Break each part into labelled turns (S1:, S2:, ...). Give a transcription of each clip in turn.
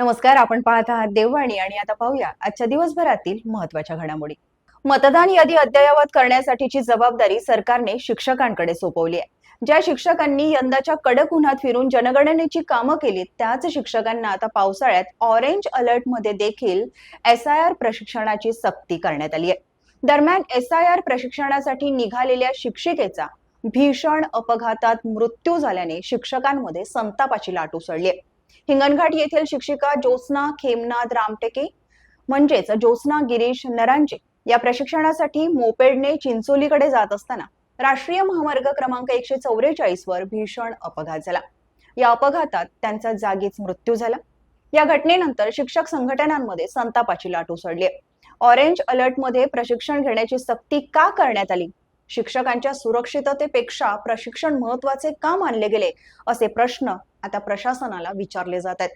S1: नमस्कार, आपण पाहत आहात देववाणी आणि आता पाहूया आजच्या दिवसभरातील महत्त्वाच्या घडामोडी। मतदान यादी अद्ययावत करण्यासाठीची जबाबदारी सरकारने शिक्षकांकडे सोपवली आहे। ज्या शिक्षकांनी यंदाच्या कडक उन्हात फिरून जनगणनेची कामं केली त्याच शिक्षकांना आता पावसाळ्यात ऑरेंज अलर्ट मध्ये देखील एसआयआर प्रशिक्षणाची सक्ती करण्यात आली आहे। दरम्यान एसआयआर प्रशिक्षणासाठी निघालेल्या शिक्षिकेचा भीषण अपघातात मृत्यू झाल्याने शिक्षकांमध्ये संतापाची लाट उसळली आहे। हिंगणघाट येथील शिक्षिका ज्योत्स्ना खेमनाथ रामटेके म्हणजेच ज्योत्स्ना गिरीश नरांजे या प्रशिक्षणासाठी मोपेडने चिंचोलीकडे जात असताना राष्ट्रीय महामार्ग क्रमांक 144 वर भीषण अपघात झाला। या अपघातात त्यांचा जागीच मृत्यू झाला। या घटनेनंतर शिक्षक संघटनांमध्ये संतापाची लाट उसळली आहे। ऑरेंज अलर्ट मध्ये प्रशिक्षण घेण्याची सक्ती का करण्यात आली? शिक्षकांच्या सुरक्षिततेपेक्षा प्रशिक्षण महत्त्वाचे का मानले गेले असे प्रश्न आता प्रशासनाला विचारले जात आहेत।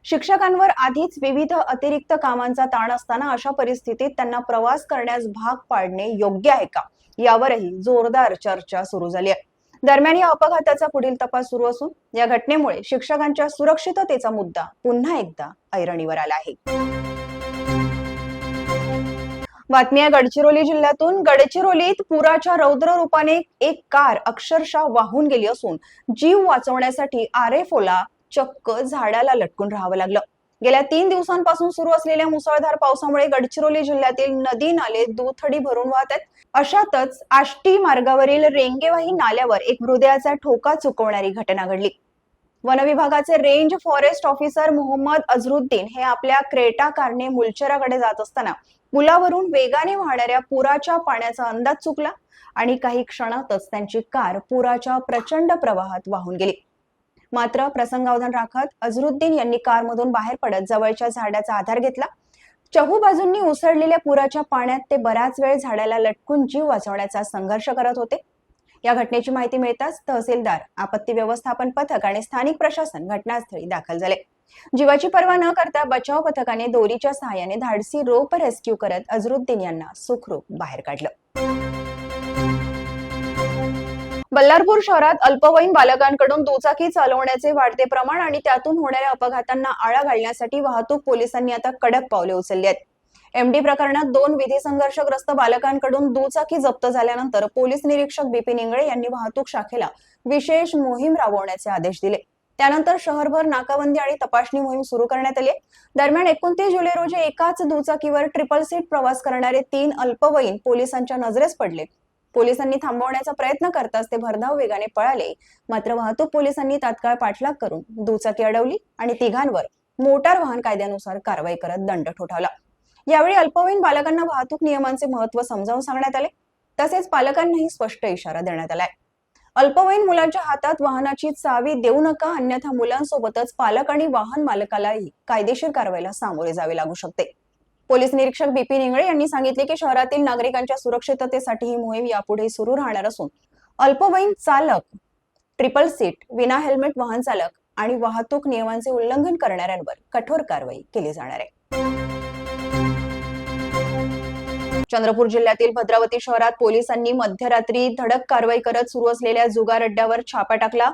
S1: शिक्षकांवर आधीच विविध अतिरिक्त कामांचा ताण असताना अशा परिस्थितीत त्यांना प्रवास करण्यास भाग पाडणे योग्य आहे का यावरही जोरदार चर्चा सुरू झाली आहे। दरम्यान या अपघाताचा पुढील तपास सुरू असून या घटनेमुळे शिक्षकांच्या सुरक्षिततेचा मुद्दा पुन्हा एकदा ऐरणीवर आला आहे। बातमी आहे गडचिरोली जिल्ह्यातून। गडचिरोलीत पुराच्या रौद्र रूपाने एक कार अक्षरशः वाहून गेली असून जीव वाचवण्यासाठी आरएफओला चक्क झाडाला लटकून राहावं लागलं। गेल्या 3 दिवसांपासून सुरू असलेल्या मुसळधार पावसामुळे गडचिरोली जिल्ह्यातील नदी नाले दुथडी भरून वाहत आहेत। अशातच आष्टी मार्गावरील रेंगेवाही नाल्यावर एक मृतदेहाचा ठोका चुकवणारी घटना घडली। वन विभागाचे range forest officer Mohammed Azharuddin हे आपल्या क्रेटा कारने मुलचेराकडे जात असताना पुलावरून वेगाने वाहणाऱ्या पुराच्या पाण्याचा अंदाज चुकला आणि काही क्षणातच त्यांची कार पुराच्या प्रचंड प्रवाहात वाहून गेली। मात्र प्रसंगावधान राखत अझरुद्दीन यांनी कारमधून बाहेर पडत जवळच्या झाडाचा आधार घेतला। चहूबाजूंनी उसळलेल्या पुराच्या पाण्यात ते बराच वेळ झाडाला लटकून जीव वाचवण्याचा संघर्ष करत होते। या घटनेची माहिती मिळताच तहसीलदार, आपत्ती व्यवस्थापन पथक आणि स्थानिक प्रशासन घटनास्थळी दाखल झाले। जीवाची पर्वा न करता बचाव पथकाने दोरीच्या सहाय्याने धाडसी रोप रेस्क्यू करत अझरुद्दीन यांना सुखरूप बाहेर काढलं। बल्लारपूर शहरात अल्पवयीन बालकांकडून दुचाकी चालवण्याचे वाढते प्रमाण आणि त्यातून होणाऱ्या अपघातांना आळा घालण्यासाठी वाहतूक पोलिसांनी आता कडक पावले उचलली आहेत। एमडी प्रकरणात 2 विधी संघर्षग्रस्त बालकांकडून दुचाकी जप्त झाल्यानंतर पोलीस निरीक्षक बिपिन इंगळे यांनी वाहतूक शाखेला विशेष मोहीम राबवण्याचे आदेश दिले। त्यानंतर शहरभर नाकाबंदी आणि तपासणी मोहीम सुरू करण्यात आली। दरम्यान 29 जुलै रोजी एकाच दुचाकीवर ट्रिपल सीट प्रवास करणारे 3 अल्पवयीन पोलिसांच्या नजरेस पडले। पोलिसांनी थांबवण्याचा प्रयत्न करताच ते भरधाव वेगाने पळाले। मात्र वाहतूक पोलिसांनी तात्काळ पाठलाग करून दुचाकी अडवली आणि तिघांवर मोटार वाहन कायद्यानुसार कारवाई करत दंड ठोठावला। यावेळी अल्पवयीन बालकांना वाहतूक नियमांचे महत्त्व समजावून सांगण्यात आले। तसेच पालकांनाही स्पष्ट इशारा देण्यात आलाय। अल्पवयीन मुलांच्या हातात वाहनाची चावी देऊ नका, अन्यथा मुलांसोबतच पालक आणि वाहन मालकालाही कायदेशीर कारवाईला सामोरे जावे लागू शकते। पोलीस निरीक्षक बिपिन इंगळे यांनी सांगितले की शहरातील नागरिकांच्या सुरक्षिततेसाठी ही मोहीम यापुढे सुरू राहणार असून अल्पवयीन चालक, ट्रिपल सीट, विना हेल्मेट वाहन चालक आणि वाहतूक नियमांचे उल्लंघन करणाऱ्यांवर कठोर कारवाई केली जाणार आहे। चंद्रपूर जिल्ह्यातील भद्रावती शहरात पोलिसांनी मध्यरात्री धडक कारवाई करत सुरू असलेल्या जुगार अड्ड्यावर छापा टाकला।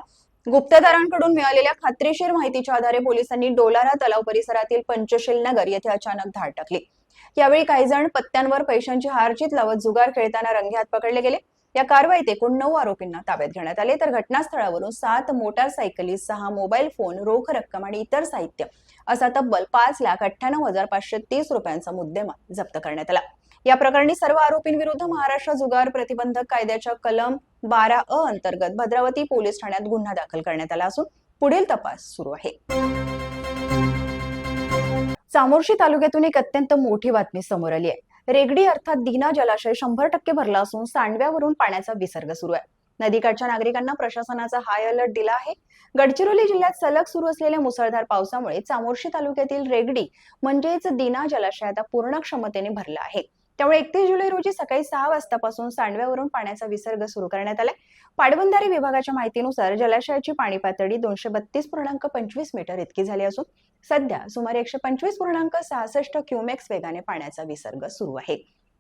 S1: गुप्तदारांकडून मिळालेल्या खात्रीशीर माहितीच्या आधारे पोलिसांनी डोलारा तलाव परिसरातील पंचशील नगर येथे अचानक धाड टाकली। यावेळी काही जण पत्त्यांवर पैशांची हारजीत लावत जुगार खेळताना रंगेहात पकडले गेले। या कारवाईत एकूण 9 आरोपींना ताब्यात घेण्यात आले, तर घटनास्थळावरून 7 मोटारसायकली, 6 मोबाईल फोन, रोख रक्कम आणि इतर साहित्य असा तब्बल 5,98,530 रुपयांचा मुद्देमाल जप्त करण्यात आला। या प्रकरणी सर्व आरोपींविरुद्ध महाराष्ट्र जुगार प्रतिबंधक कायद्याच्या कलम 12A अंतर्गत भद्रावती पोलीस ठाण्यात गुन्हा दाखल करण्यात आला असून पुढील तपास सुरू आहे। चामोर्शी तालुक्यातून एक अत्यंत मोठी बातमी समोर आली आहे। रेगडी अर्थात दीना जलाशय 100% भरला असून सांडव्यावरून पाण्याचा विसर्ग सुरू आहे। नदीकाठच्या नागरिकांना प्रशासनाचा हाय अलर्ट दिला आहे। गडचिरोली जिल्ह्यात सलग सुरू असलेल्या मुसळधार पावसामुळे चामोर्शी तालुक्यातील रेगडी म्हणजेच दीना जलाशय आता पूर्ण क्षमतेने भरला आहे। त्यामुळे 31 जुलै रोजी सकाळी 6 वाजतापासून सांडव्यावरून पाण्याचा विसर्ग सुरू करण्यात आलाय। पाटबंधारे विभागाच्या माहितीनुसार जलाशयाची पाणी पातळी 232.25 मीटर इतकी झाली असून सध्या सुमारे 125.66 क्युमेक्स वेगाने पाण्याचा विसर्ग सुरू आहे।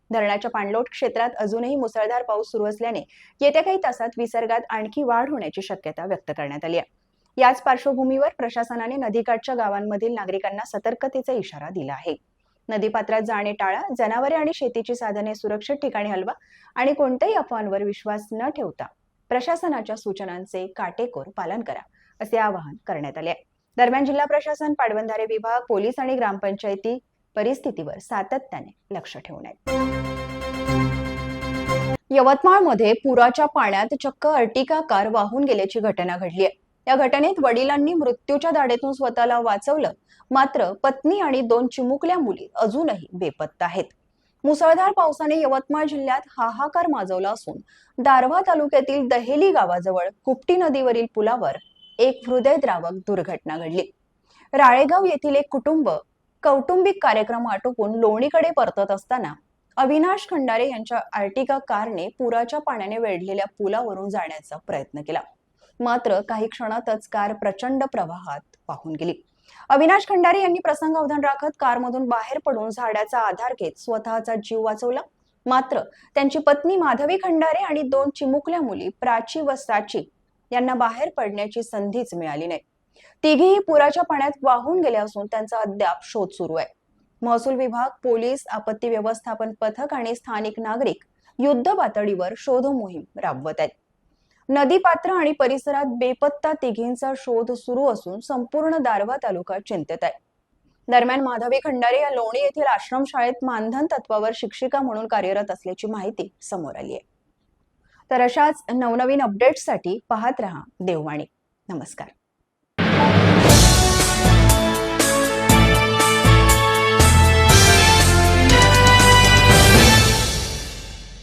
S1: धरणाच्या पाणलोट क्षेत्रात अजूनही मुसळधार पाऊस सुरू असल्याने येत्या काही तासात विसर्गात आणखी वाढ होण्याची शक्यता व्यक्त करण्यात आली आहे। याच पार्श्वभूमीवर प्रशासनाने नदीकाठच्या गावांमधील नागरिकांना सतर्कतेचा इशारा दिला आहे. नदीपात्रात जाणे टाळा, जनावरे आणि शेतीची साधने सुरक्षित ठिकाणी हलवा आणि कोणत्याही अफवांवर विश्वास न ठेवता प्रशासनाच्या सूचनांचे काटेकोर पालन करा, असे आवाहन करण्यात आले आहे. दरम्यान जिल्हा प्रशासन, पाटबंधारे विभाग, पोलीस आणि ग्रामपंचायती परिस्थितीवर सातत्याने लक्ष ठेवून आहेत. यवतमाळमध्ये पुराच्या पाण्यात चक्क अर्टिगा कार वाहून गेल्याची घटना घडली आहे. या घटनेत वडिलांनी मृत्यूच्या दाढेतून स्वतःला वाचवलं, मात्र पत्नी आणि 2 चिमुकल्या मुली अजूनही बेपत्ता आहेत. मुसळधार पावसाने यवतमाळ जिल्ह्यात हाहाकार माजवला असून दारव्हा तालुक्यातील दहेली गावाजवळ कुपटी नदीवरील पुलावर एक हृदयद्रावक दुर्घटना घडली. राळेगाव येथील एक कुटुंब कौटुंबिक कार्यक्रम आटोपून लोणीकडे परतत असताना अविनाश खंडारे यांच्या अर्टिगा कारने पुराच्या पाण्याने वेढलेल्या पुलावरून जाण्याचा प्रयत्न केला, मात्र काही क्षणातच कार प्रचंड प्रवाहात वाहून गेली. अविनाश खंडारे यांनी प्रसंगावधान राखत कारमधून बाहेर पडून झाडाचा आधार घेत स्वतःचा जीव वाचवला, मात्र त्यांची पत्नी माधवी खंडारे आणि 2 चिमुकल्या मुली प्राची व साची यांना बाहेर पडण्याची संधीच मिळाली नाही. तिघेही पुराच्या पाण्यात वाहून गेले असून त्यांचा अद्याप शोध सुरू आहे. महसूल विभाग, पोलीस, आपत्ती व्यवस्थापन पथक आणि स्थानिक नागरिक युद्ध पातळीवर शोध मोहीम राबवत आहेत. नदीपात्र आणि परिसरात बेपत्ता तिघींचा शोध सुरू असून संपूर्ण दारव्हा तालुका चिंतेत आहे. दरम्यान माधवी खंडारे या लोणी येथील आश्रमशाळेत मानधन तत्वावर शिक्षिका म्हणून कार्यरत असल्याची माहिती समोर आली आहे. तर अशाच नवनवीन अपडेट्ससाठी पाहत रहा देववाणी. नमस्कार.